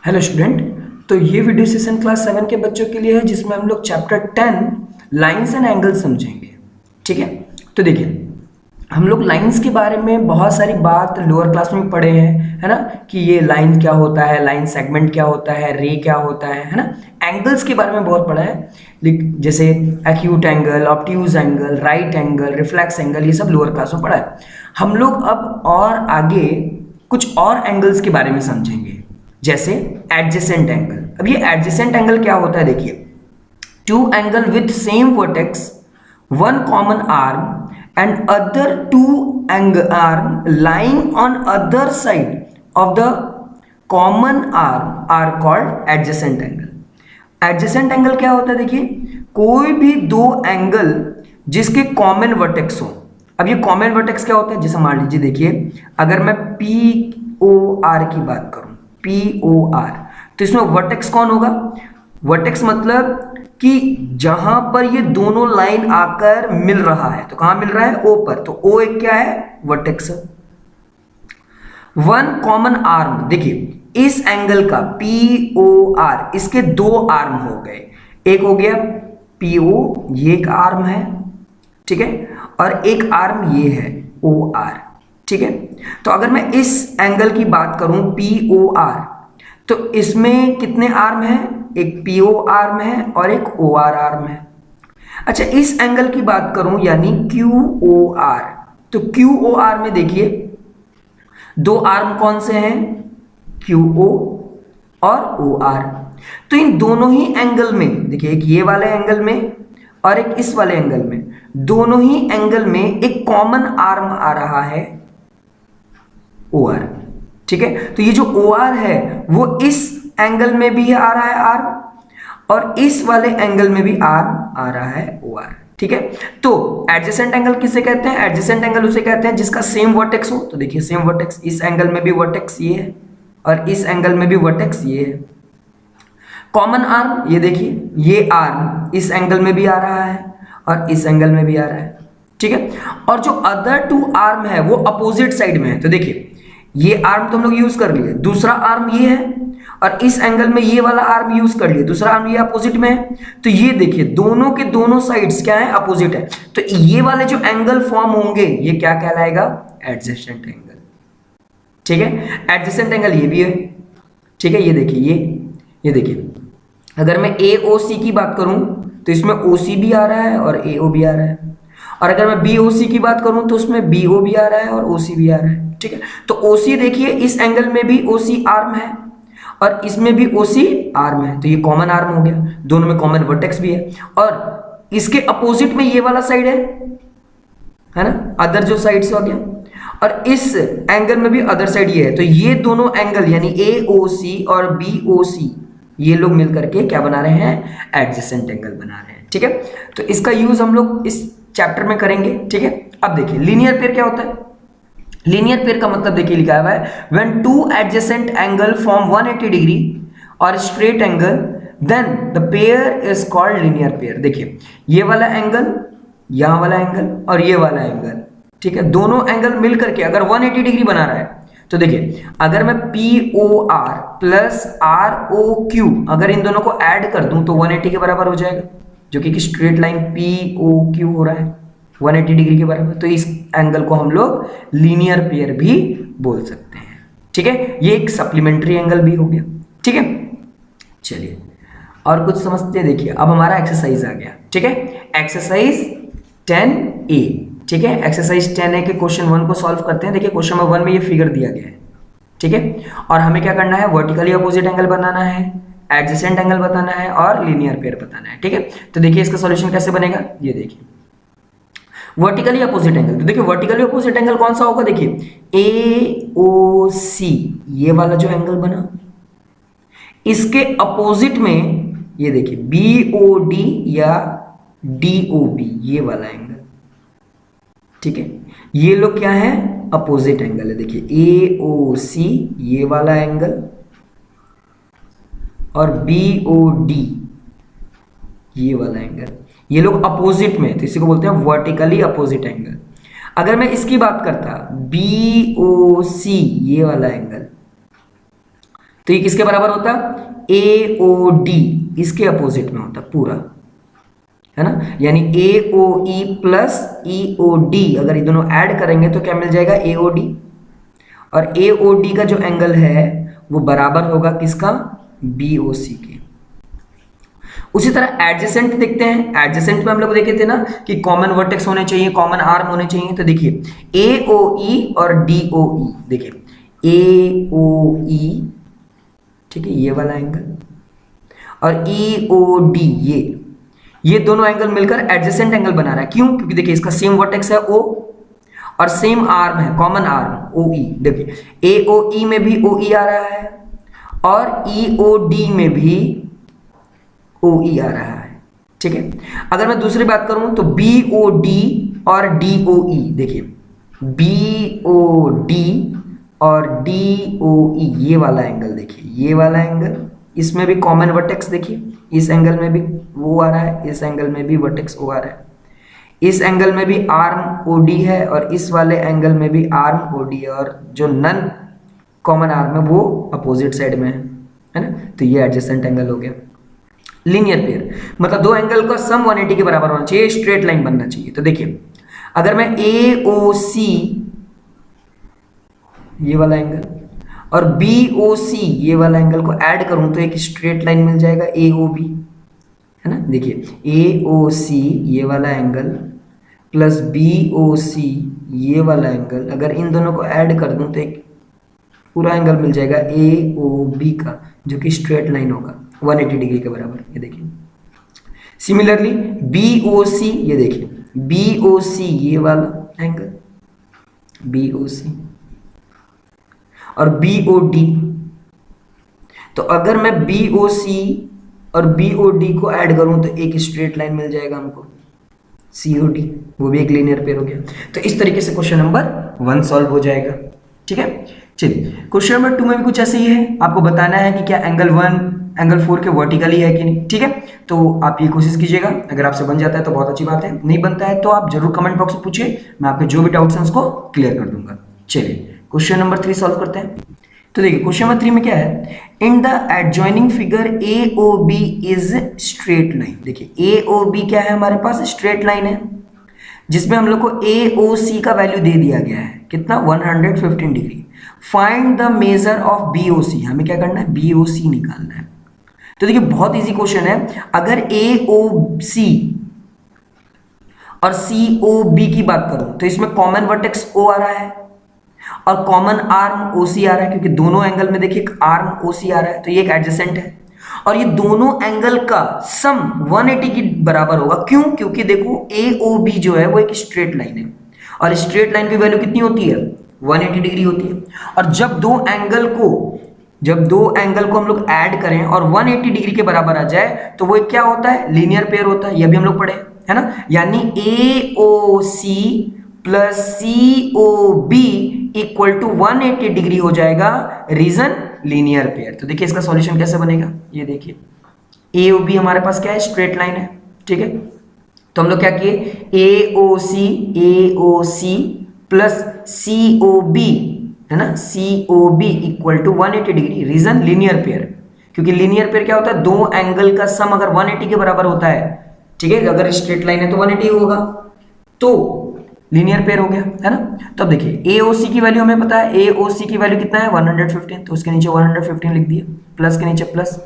Hello student. तो ये video session class 7 के बच्चों के लिए है, जिसमें हम लोग चैप्टर 10 लाइंस एंड एंगल्स समझेंगे। ठीक है, तो देखिए हम लोग लाइंस के बारे में बहुत सारी बात लोअर क्लास में पढ़े हैं, है ना, कि ये लाइन क्या होता है, लाइन सेगमेंट क्या होता है, रे क्या होता है ना। एंगल्स के बारे में बहुत पढ़ा है, जैसे acute angle, obtuse angle, right angle, reflex angle, ये सब लोअर क्लास में पढ़ा है। हम लोग अब और आगे कुछ और एंगल्स के बारे में समझेंगे, जैसे एडजेसेंट एंगल। अब ये एडजेसेंट एंगल क्या होता है, देखिए, two angle with same vertex, one common arm and other two arm lying on other side of the common arm are called adjacent angle. Adjacent angle क्या होता है, देखिए, कोई भी दो एंगल जिसके कॉमन वर्टेक्स हो। अब ये कॉमन वर्टेक्स क्या होता है, जैसे मान लीजिए, देखिए, अगर मैं POR की बात करूं, POR, तो इसमें वर्टेक्स कौन होगा? वर्टेक्स मतलब कि जहां पर ये दोनों लाइन आकर मिल रहा है, तो कहां मिल रहा है? O पर, तो O एक क्या है? वर्टेक्स। वन कॉमन आर्म, देखिए इस एंगल का POR, इसके दो आर्म हो गए, एक हो गया PO, ये एक आर्म है, ठीक है, और एक आर्म ये है OR, ठीक है। तो अगर मैं इस एंगल की बात करूं POR, तो इसमें कितने आर्म हैं? एक PO आर्म है और एक OR आर्म है। अच्छा, इस एंगल की बात करूं यानी QOR, तो QOR में देखिए दो आर्म कौन से हैं? QO और OR। तो इन दोनों ही एंगल में देखिए, एक ये वाले एंगल में और एक इस वाले एंगल में, दोनों ही एंगल में एक कॉमन आर्म आ रहा है OR, ठीक है। तो ये जो OR है वो इस एंगल में भी आ रहा है आर्म, और इस वाले एंगल में भी आर्म आ रहा है OR, ठीक है। तो एडजेसेंट एंगल किसे कहते हैं? एडजेसेंट एंगल उसे कहते हैं जिसका सेम वर्टेक्स हो। तो देखिए सेम वर्टेक्स, इस एंगल में भी वर्टेक्स ये है और इस एंगल में भी वर्टेक्स ये है। कॉमन आर्म, ये देखिए, ये आर्म इस एंगल में भी आ रहा है और इस एंगल में भी आ रहा है, ठीक है। और जो अदर टू आर्म है वो अपोजिट साइड में है। तो देखिए ये आर्म तो हम लोग यूज कर लिए, दूसरा आर्म ये है, और इस एंगल में ये वाला आर्म यूज कर लिए, दूसरा आर्म ये अपोजिट में है। तो ये देखिए दोनों के दोनों साइड्स क्या है? अपोजिट है। तो ये वाले जो एंगल फॉर्म होंगे ये क्या कहलाएगा? एडजेसेंट एंगल, ठीक है। एडजेसेंट एंगल ये भी है, ठीक है। ये देखिए, ये देखिए, अगर मैं AOC की बात करूं तो इसमें OC भी आ रहा है और AO भी आ रहा है, और अगर मैं BOC की बात करूं तो उसमें BO भी आ रहा है और OC भी आ रहा है, ठीक है। तो OC देखिए, इस एंगल में भी OC आर्म है और इसमें भी OC आर्म है, तो ये कॉमन आर्म हो गया, दोनों में कॉमन वर्टेक्स भी है। और इसके अपोजिट में ये वाला साइड है ना, अदर जो साइड्स हो गया, और इस एंगल में भी अदर साइड ये है। तो ये दोनों एंगल यानी AOC और BOC, ये लोग मिलकर के क्या बना रहे हैं? एडजेसेंट एंगल बना रहे हैं, ठीक है। तो इसका यूज हम लोग इस चैप्टर में करेंगे, ठीक है। अब देखिए लीनियर पेयर क्या होता है। लीनियर पेयर का मतलब देखिए लिखा हुआ है, when two adjacent angle form 180 degree और straight angle, then the pair is called linear pair. देखिए ये वाला एंगल, यहां वाला एंगल और ये वाला एंगल, ठीक है, दोनों एंगल मिलकर के अगर 180 डिग्री बना रहा है, तो देखिए अगर मैं POR प्लस ROQ अगर इन दोनों को ऐड कर दूं तो 180 के बराबर हो जाएगा, जो कि स्ट्रेट लाइन POQ हो रहा है 180 डिग्री के बराबर। तो इस एंगल को हम लोग लीनियर पेयर भी बोल सकते हैं, ठीक है। ये एक सप्लीमेंट्री एंगल भी हो गया, ठीक है। चलिए और कुछ समझते हैं। देखिए अब हमारा एक्सरसाइज आ गया, ठीक है, एक्सरसाइज 10A, ठीक है। एक्सरसाइज 10A के क्वेश्चन 1 को सॉल्व करते हैं। देखिए क्वेश्चन नंबर 1 में ये फिगर दिया गया है, ठीक है, और हमें क्या करना है? वर्टिकली अपोजिट एंगल बनाना है, एडजेसेंट एंगल बताना है और लीनियर पेयर बताना है, ठीक है। तो देखिए इसका सॉल्यूशन कैसे बनेगा, ये देखिए वर्टिकली अपोजिट एंगल। तो देखिए वर्टिकली अपोजिट एंगल कौन सा होगा? देखिए AOC, ये वाला जो एंगल बना, इसके अपोजिट में ये देखिए BOD या DOB, ये वाला एंगल, ठीक है। ये लोग क्या है? अपोजिट एंगल है। देखिए AOC ये वाला एंगल और BOD ये वाला एंगल, ये लोग अपोजिट में, तो इसी को बोलते हैं वर्टिकली अपोजिट एंगल। अगर मैं इसकी बात करता BOC ये वाला एंगल, तो ये किसके बराबर होता? AOD इसके अपोजिट में होता पूरा, है ना। यानी AOE प्लस EOD अगर ये दोनों ऐड करेंगे तो क्या मिल जाएगा? AOD। और AOD का जो एंगल है वो बराबर होगा किसका? BOC के। उसी तरह एडजेसेंट देखते हैं। एडजेसेंट में हम लोग देखे थे ना कि कॉमन वर्टेक्स होने चाहिए, कॉमन आर्म होने चाहिए। तो देखिए AOE और DOE, देखिए AOE, ठीक है, ये वाला एंगल, और EOD, ये दोनों एंगल मिलकर एडजेसेंट एंगल बना रहा है। क्यों? क्योंकि देखिए इसका सेम वर्टेक्स है O और सेम आर्म है, कॉमन आर्म OE। देखिए AOE में भी OE आ रहा है और EOD में भी OE आ रहा है, ठीक है। अगर मैं दूसरी बात करूं तो BOD और DOE, देखिए BOD और DOE, ये वाला एंगल देखिए, ये वाला एंगल, इसमें भी कॉमन वर्टेक्स देखिए, इस एंगल में भी वो आ रहा है, इस एंगल में भी वर्टेक्स O आ रहा है, इस एंगल में भी आर्म OD है और इस वाले एंगल में भी आर्म OD है, और जो नन कॉमन आर्म है वो अपोजिट साइड में है ना। तो ये एडजेसेंट एंगल हो गया। लीनियर पेयर मतलब दो एंगल का सम 180 के बराबर होना चाहिए, स्ट्रेट लाइन बनना चाहिए। तो देखिए अगर मैं AOC ये वाला एंगल और BOC ये वाला एंगल को ऐड करूं तो एक स्ट्रेट लाइन मिल जाएगा AOB, है ना। देखिए AOC ये वाला एंगल प्लस BOC ये वाला एंगल, अगर इन दोनों को ऐड कर दूं तो एक पूरा एंगल मिल जाएगा AOB का, जो कि स्ट्रेट लाइन होगा 180 डिग्री के बराबर। ये देखिए सिमिलरली BOC, ये देखिए BOC ये वाला एंगल BOC और BOD, तो अगर मैं BOC और BOD को ऐड करूं तो एक स्ट्रेट लाइन मिल जाएगा हमको COD, वो भी एक लीनियर पेयर हो गया। तो इस तरीके से क्वेश्चन नंबर 1 सॉल्व हो जाएगा, ठीक है। चलिए क्वेश्चन नंबर 2 में भी कुछ ऐसे ही है, आपको बताना है कि क्या एंगल 1 एंगल 4 के वर्टिकली है कि नहीं, ठीक है। तो आप ये कोशिश कीजिएगा, अगर आपसे बन जाता है तो बहुत अच्छी बात है, नहीं बनता है तो आप जरूर कमेंट बॉक्स में पूछिए, मैं आपके जो भी डाउट्स हैं उसको क्लियर कर दूंगा। चलिए क्वेश्चन नंबर 3 सॉल्व करते हैं। तो देखिए क्वेश्चन नंबर 3 में क्या है, in the adjoining figure AOB is straight line. देखिए AOB क्या है, हमारे पास स्ट्रेट लाइन है जिसमें हम लोग को AOC का वैल्यू दे दिया गया है, कितना 115 degree. Find the measure of BOC, हमें क्या करना है, BOC निकालना है। तो देखिए बहुत इजी क्वेश्चन है, अगर AOC और COB की बात करूं तो इसमें कॉमन वर्टेक्स O आ रहा है और कॉमन आर्म OC आ रहा है, क्योंकि दोनों एंगल में देखिए आर्म OC आ रहा है, तो ये एक एडजेसेंट है और ये दोनों एंगल का सम 180 के बराबर होगा। क्यों? क्योंकि देखो AOB जो है वो एक स्ट्रेट लाइन है और स्ट्रेट लाइन की वैल्यू कितनी होती है, 180 डिग्री होती है। और जब दो एंगल को हम लोग ऐड करें और 180 डिग्री के बराबर आ जाए तो वो क्या होता है, लीनियर पेयर होता है। ये भी हम लोग पढ़े है ना, यानी AOC प्लस COB इक्वल टू 180 डिग्री हो जाएगा, रीजन लीनियर पेयर। तो देखिए इसका सॉल्यूशन कैसे बनेगा, ये देखिए AOB हमारे पास क्या है, स्ट्रेट लाइन है, ठीक है। तो हम लोग क्या किए, AOC प्लस COB, है ना, COB equal to 180 degree, reason linear pair. क्योंकि लीनियर पेयर क्या होता है, दो एंगल का सम अगर 180 के बराबर होता है, ठीक है, अगर स्ट्रेट लाइन है तो 180 होगा, तो लीनियर पेयर हो गया, है ना। तो अब देखिए AOC की वैल्यू हमें पता है, AOC की वैल्यू कितना है 115, तो उसके नीचे 115 लिख दिए, प्लस के नीचे प्लस।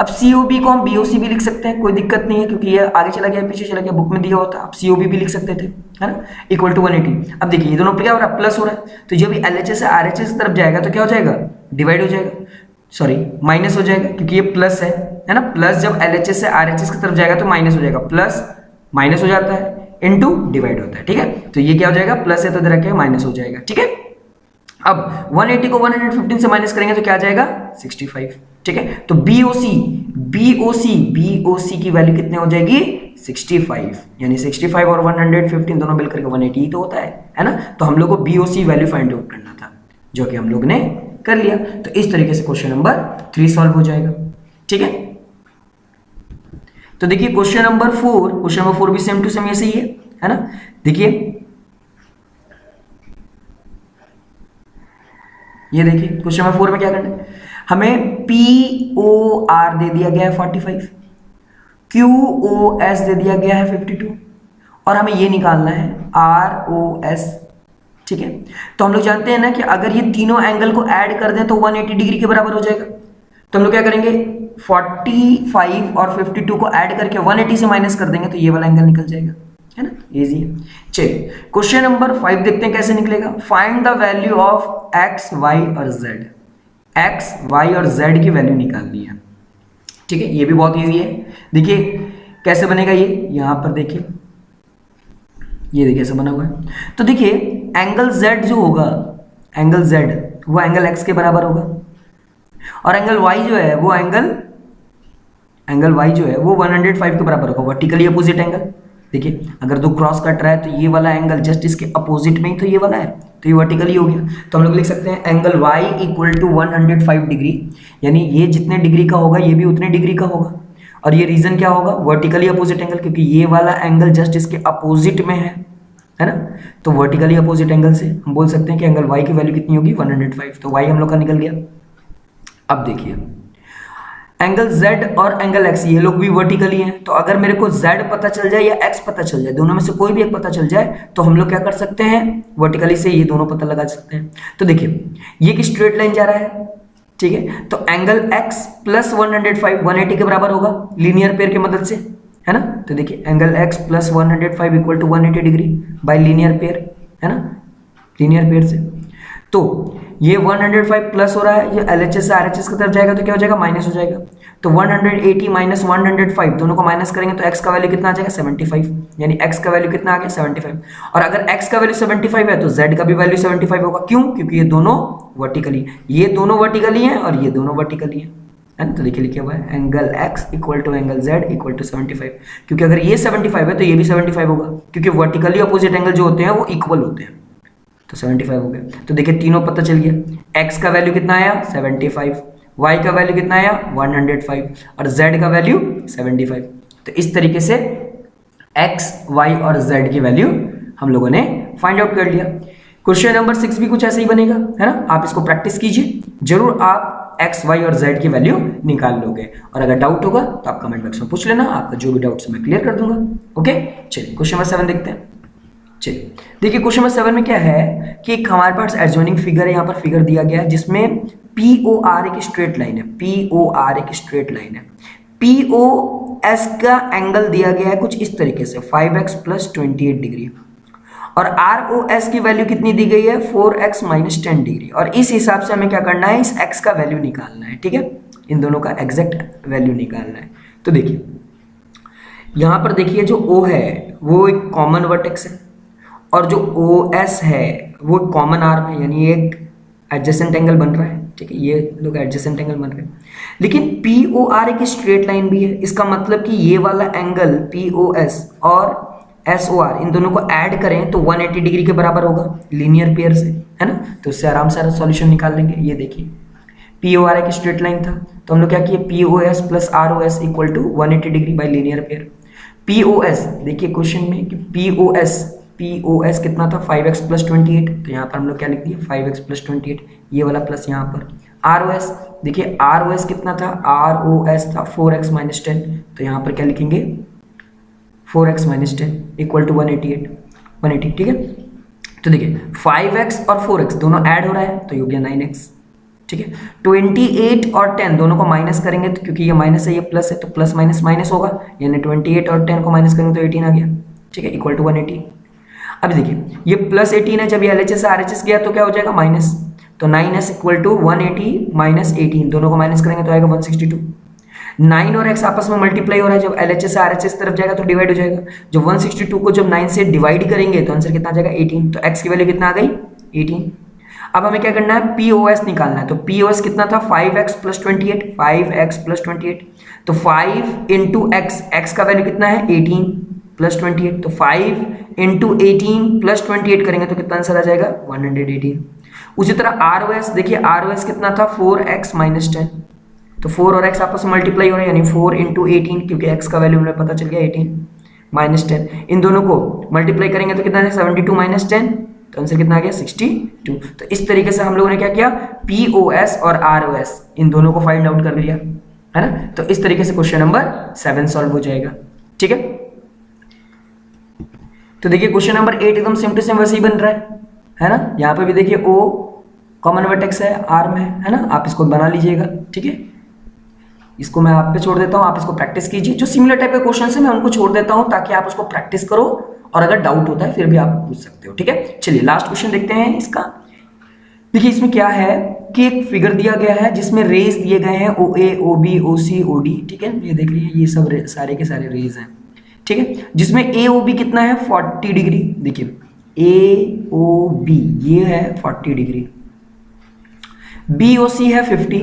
अब COB को हम BOC भी लिख सकते हैं, कोई दिक्कत नहीं है, क्योंकि ये आगे चला गया पीछे चला गया, बुक में दिया होता, आप COB भी लिख सकते थे, है ना, इक्वल टू 180। अब देखिए ये दोनों क्या हो रहा है, प्लस हो रहा है, तो जब LHS से RHS की तरफ जाएगा तो क्या हो जाएगा, डिवाइड हो जाएगा, सॉरी माइनस हो जाएगा, क्योंकि ये प्लस है ना। प्लस जब LHS से RHS की तरफ जाएगा तो माइनस हो जाएगा, प्लस माइनस हो जाता है, इनटू डिवाइड होता है, ठीक है। तो ये क्या हो जाएगा, प्लस है तो इधर रखे माइनस हो जाएगा, ठीक है। अब 180 को 115 से माइनस करेंगे तो क्या आ जाएगा 65, ठीक है। तो BOC की वैल्यू कितनी हो जाएगी 65, यानी 65 और 115 दोनों मिलकर के 180 ही तो होता है ना। तो हम लोग को BOC वैल्यू फाइंड आउट करना था, जो कि हम लोग ने कर लिया। तो इस तरीके से क्वेश्चन नंबर 3 सॉल्व हो जाएगा, ठीक है। तो देखिए क्वेश्चन नंबर 4 भी सेम टू सेम ऐसे ही है ना। देखिए ये देखिए क्वेश्चन नंबर 4 में क्या करना है, हमें POR दे दिया गया है 45, QOS दे दिया गया है 52 और हमें ये निकालना है ROS। ठीक है, तो हम लोग जानते हैं ना कि अगर ये तीनों एंगल को ऐड कर दें तो 180 डिग्री के बराबर हो जाएगा। तो हम लोग क्या करेंगे, 45 और 52 को ऐड करके 180 से माइनस कर देंगे तो ये वाला एंगल निकल जाएगा, है ना, इजी है। चलिए क्वेश्चन नंबर 5 देखते हैं कैसे निकलेगा। Find the value of x, y और z। x, y और z की वैल्यू निकालनी है। ठीक है, ये भी बहुत इजी है। देखिए कैसे बनेगा ये, यहां पर देखिए, ये देखिए ऐसा बना हुआ है। तो देखिए एंगल z जो होगा, एंगल z वो एंगल x के बराबर होगा और एंगल y जो है वो एंगल y जो है वो 105 के बराबर होगा, वर्टिकली अपोजिट एंगल। देखिए अगर दो क्रॉस कट रहा है तो ये वाला एंगल जस्ट इसके अपोजिट में ही तो ये वाला है, तो ये वर्टिकली हो गया। तो हम लोग लिख सकते हैं angle y equal to 105 degree, यानी ये जितने डिग्री का होगा ये भी उतने डिग्री का होगा। और ये रीजन क्या होगा, वर्टिकली अपोजिट एंगल, क्योंकि ये वाला एंगल जस्ट इसके अपोजिट में है ना। तो वर्टिकली अपोजिट एंगल से हम बोल सकते हैं कि एंगल y की वैल्यू कितनी होगी, 105। तो y हम लोग का निकल गया। अब देखिए एंगल z और एंगल x ये लोग भी वर्टिकली हैं, तो अगर मेरे को z पता चल जाए या x पता चल जाए, दोनों में से कोई भी एक पता चल जाए, तो हम लोग क्या कर सकते हैं, वर्टिकली से ये दोनों पता लगा सकते हैं। तो देखिए ये एक स्ट्रेट लाइन जा रहा है, ठीक है, तो एंगल x प्लस 105 180 के बराबर होगा लीनियर पेयर की मदद से, है ना। तो देखिए angle x plus 105 equal to 180 degree by linear pair, है ना, लीनियर पेयर से। तो ये 105 प्लस हो रहा है, ये LHS से RHS की तरफ जाएगा तो क्या हो जाएगा, माइनस हो जाएगा। तो 180 माइनस 105 दोनों को माइनस करेंगे तो x का वैल्यू कितना आ जाएगा, 75, यानी x का वैल्यू कितना आ गया, 75। और अगर x का वैल्यू 75 है तो z का भी वैल्यू 75 होगा। क्यों, क्योंकि ये दोनों वर्टिकली, ये दोनों वर्टिकली हैं और ये दोनों वर्टिकली हैं, है ना। तो देखिए लिखा हुआ है angle x equal to angle z equal to 75, क्योंकि अगर ये 75 है तो ये भी 75 होगा, क्योंकि वर्टिकली अपोजिट एंगल जो होते हैं वो इक्वल होते हैं। तो 75 हो गया। तो देखिए तीनों पता चल गया, x का वैल्यू कितना आया 75, y का वैल्यू कितना आया 105 और z का वैल्यू 75। तो इस तरीके से x, y और z की वैल्यू हम लोगों ने फाइंड आउट कर लिया। क्वेश्चन नंबर 6 भी कुछ ऐसे ही बनेगा, है ना। आप इसको प्रैक्टिस कीजिए, जरूर आप x, y और z की वैल्यू निकाल लोगे। और अगर डाउट होगा तो आप कमेंट बॉक्स में पूछ लेना, आपका जो भी डाउट्स मैं क्लियर कर दूंगा। ओके, चलिए क्वेश्चन नंबर 7 देखते हैं। चलिए देखिए क्वेश्चन नंबर 7 में क्या है कि एक हमारे पास एडजॉइनिंग फिगर है, यहाँ पर फिगर दिया गया है जिसमें POR एक स्ट्रेट लाइन है, POR एक स्ट्रेट लाइन है। POS का एंगल दिया गया है कुछ इस तरीके से 5x प्लस 28 डिग्री और ROS की वैल्यू कितनी दी गई है 4x माइनस 10 डिग्री। और इस हिसाब से हमें क्या करना है, इस x का वैल्यू निकालना है, ठीक है, इन दोनों का एग्जैक्ट वैल्यू निकालना है। तो देखिए यहाँ पर देखिए जो O है वो एक कॉमन वर्टेक्स है और जो OS है वो कॉमन आर्म है, यानी एक एडजेसेंट एंगल बन रहा है, ठीक है, ये लोग एडजेसेंट एंगल बन रहे हैं। लेकिन POR एक स्ट्रेट लाइन भी है, इसका मतलब कि ये वाला एंगल POS और SOR इन दोनों को ऐड करें तो 180 डिग्री के बराबर होगा लीनियर पेयर से, है ना। तो इससे आराम से सॉल्यूशन निकाल लेंगे। ये देखिए POR एक स्ट्रेट लाइन था तो हम लोग क्या किए, POS plus ROS equal to 180 degree by linear pair. POS देखिए क्वेश्चन में कि POS कितना था 5x प्लस 28, तो यहाँ पर हम लोग क्या लिख दिए 5x प्लस 28, ये वाला प्लस यहाँ पर। ROS देखिए ROS कितना था, ROS था 4x माइनस 10, तो यहाँ पर क्या लिखेंगे 4x माइनस 10 इक्वल टू 180, ठीक है। तो देखिए 5x और 4x दोनों ऐड हो रहा है तो ये हो गया 9x, ठीक है। 28 और 10 दोनों को माइनस करेंगे तो क्योंकि ये माइनस है ये प्लस है तो प्लस माइनस माइनस होगा, यानी 28 और 10 को माइनस करेंगे तो 18 आ गया, ठीक है, इक्वल टू 180। अब देखिए ये प्लस 18 है, जब ये LHS से RHS गया तो क्या हो जाएगा माइनस, तो 9s इक्वल टू 180 माइनस 18, दोनों को माइनस करेंगे तो आएगा 162। 9 और x आपस में मल्टीप्लाई हो रहा है, जब LHS से RHS तरफ जाएगा तो डिवाइड हो जाएगा। जो 162 को जब 9 से डिवाइड करेंगे तो आंसर कितना आ जाएगा 18, तो x की वैल्यू कितना आ गई 18। अब हमें क्या करना है, POS निकालना है। तो POS कितना था 5x प्लस 28, 5x प्लस 28, तो 5 इंटू x का वैल्यू कितना है 18 प्लस 28, तो 5 इंटू 18 प्लस 28 करेंगे तो कितना आंसर आ जाएगा 118। उसी तरह ROS देखिए ROS कितना था 4x माइनस 10, तो 4 और x आपस में मल्टीप्लाई हो रहा है, यानी 4 इंटू 18, क्योंकि x का वैल्यू हमें पता चल गया 18 माइनस 10, इन दोनों को मल्टीप्लाई करेंगे तो कितना है 72 माइनस 10, तो आंसर कितना आ गया 62। तो इस तरीके से हम लोगों ने क्या किया, POS और ROS इन दोनों को फाइंड आउट कर लिया, है ना। तो इस तरीके से क्वेश्चन नंबर 7 सॉल्व हो जाएगा, ठीक है। तो देखिए क्वेश्चन नंबर 8 एकदम सेम टू सेम वैसे ही बन रहा है ना। यहाँ पे भी देखिए O कॉमन वर्टेक्स है, आर्म है ना, आप इसको बना लीजिएगा, ठीक है। इसको मैं आप पे छोड़ देता हूँ, आप इसको प्रैक्टिस कीजिए। जो सिमिलर टाइप के क्वेश्चन है मैं उनको छोड़ देता हूँ ताकि आप उसको प्रैक्टिस करो, और अगर डाउट होता है फिर भी आप पूछ सकते हो, ठीक है। चलिए लास्ट क्वेश्चन देखते हैं इसका। देखिए इसमें क्या है कि एक फिगर दिया गया है जिसमें रेज दिए गए हैं OA, OB, OC, OD, ठीक है। ये देख रही है, ये सब सारे के सारे रेज हैं, ठीक है। जिसमें AOB कितना है 40 डिग्री, देखिए AOB ये है 40 डिग्री, BOC है 50,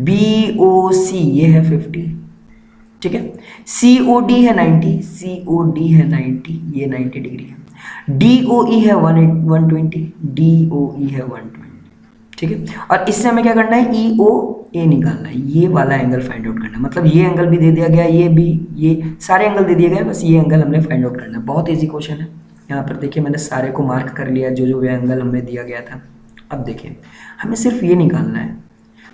BOC ये है 50, ठीक है। COD है 90, COD है 90, ये 90 डिग्री है। DOE है 120, DOE है 120, ठीक है। और इससे हमें क्या करना है, EOA निकालना है, ये वाला एंगल फाइंड आउट करना है। मतलब ये एंगल भी दे दिया गया, ये भी, ये सारे एंगल दे दिए गए, बस ये एंगल हमने फाइंड आउट करना है। बहुत ईजी क्वेश्चन है। यहाँ पर देखिए मैंने सारे को मार्क कर लिया, जो जो एंगल हमें दिया गया था। अब देखिए हमें सिर्फ ये निकालना है।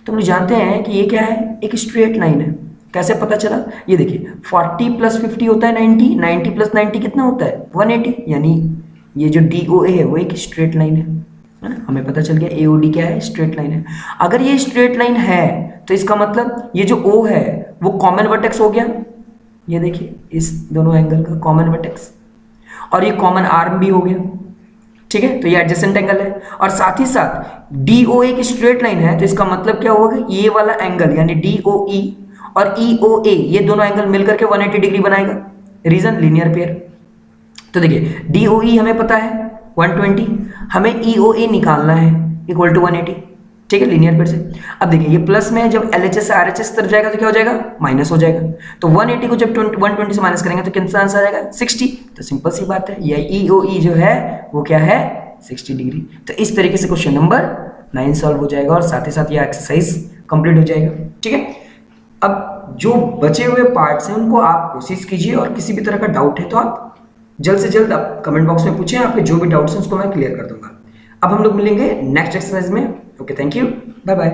तो हम जानते हैं कि ये क्या है, एक स्ट्रेट लाइन है। कैसे पता चला, ये देखिए 40 + 50 होता है 90, 90 + 90 कितना होता है 180, यानी ये जो DOA है वो एक स्ट्रेट लाइन है ना। हमें पता चल गया AOD क्या है, स्ट्रेट लाइन है। अगर ये स्ट्रेट लाइन है तो इसका मतलब ये जो O है वो कॉमन वर्टेक्स हो गया, ये देखिए इस दोनों एंगल का कॉमन वर्टेक्स, और ये कॉमन आर्म भी हो गया, ठीक है। तो ये एडजेसेंट एंगल है, और साथ ही साथ DOA की स्ट्रेट लाइन है, तो इसका मतलब क्या होगा, ये वाला एंगल यानी DOE और EOA ये दोनों एंगल मिलकर के 180 डिग्री बनाएगा। Reason, linear pair. तो देखिए DOE हमें पता है 120, हमें EOA निकालना है इक्वल टू 180, ठीक है, लीनियर पेयर से। अब देखिए ये प्लस में जब LHS से RHS तरफ जाएगा तो क्या हो जाएगा, माइनस हो जाएगा। तो 180 को जब 120 से माइनस करेंगे तो कितना आंसर आ जाएगा 60। तो सिंपल सी बात है, ये EOE जो है वो क्या है 60 डिग्री। तो इस तरीके से क्वेश्चन नंबर 9 सॉल्व हो जाएगा, और साथ ही साथ ये एक्सरसाइज कंप्लीट हो जाएगा, ठीक है। अब जो बचे हुए पार्ट्स हैं उनको आप कोशिश कीजिए, और किसी भी तरह का डाउट है तो आप जल्द से जल्द आप कमेंट बॉक्स में पूछें, आपके जो भी डाउट्स हैं उसको मैं क्लियर कर दूंगा। अब हम लोग मिलेंगे नेक्स्ट एक्सरसाइज में। Okay, thank you, bye bye.